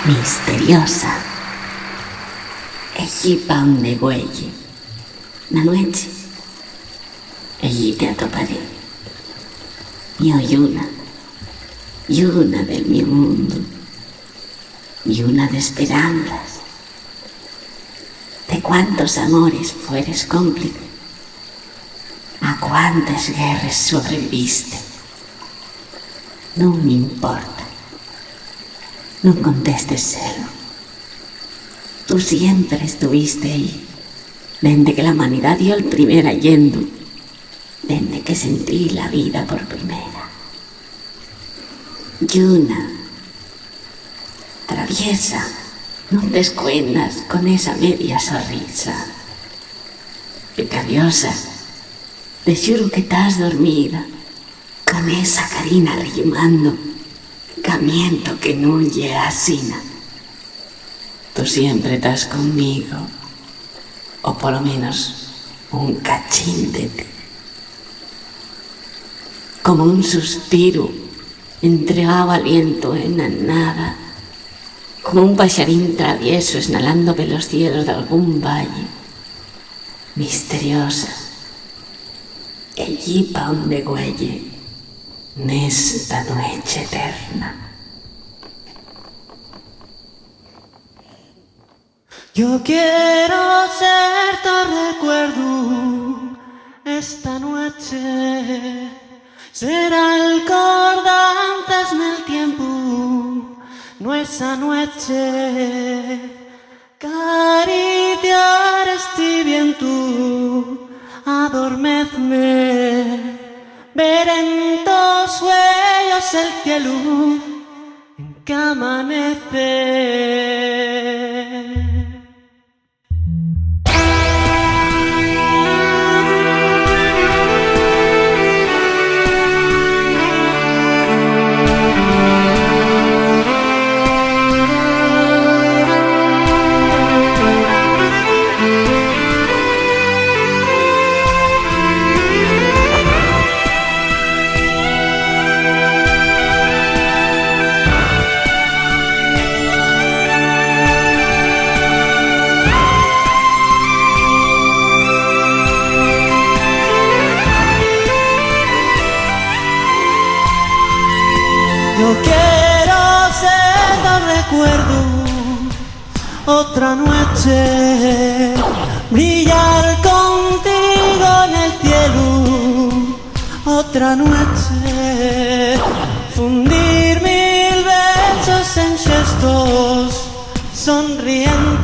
misteriosa. Allí pa onde huelle, na noche, allí te atoparé. Mio lluna del mi mundo, lluna de esperanzas. De cuántos amores fueres cómplice, a cuántas guerras sobreviviste. Non me importa, non contestes celo. Tú siempre estuviste ahí, desde que la humanidad dio el primer allendo, desde que sentí la vida por primera. Lluna, traviesa, no te escuendas con esa media sonrisa. Pecadiosa, te juro que estás dormida, con esa carina rimando, camiento que no llega asina. Tú siempre estás conmigo, o por lo menos un cachín de ti. Como un suspiro entregado al viento en la nada, como un pajarín travieso esnalando por los cielos de algún valle, misteriosa, allí pa onde huelle, nesta noche eterna. Yo quiero ser tu recuerdo esta noche, ser acordantes en el tiempo, nuestra noche, acariciar este viento, adormezme, ver en tus sueños el cielo en que amanece. Yo quiero ser tu recuerdo, otra noche, brillar contigo en el cielo, otra noche, fundir mil besos en gestos, sonriendo.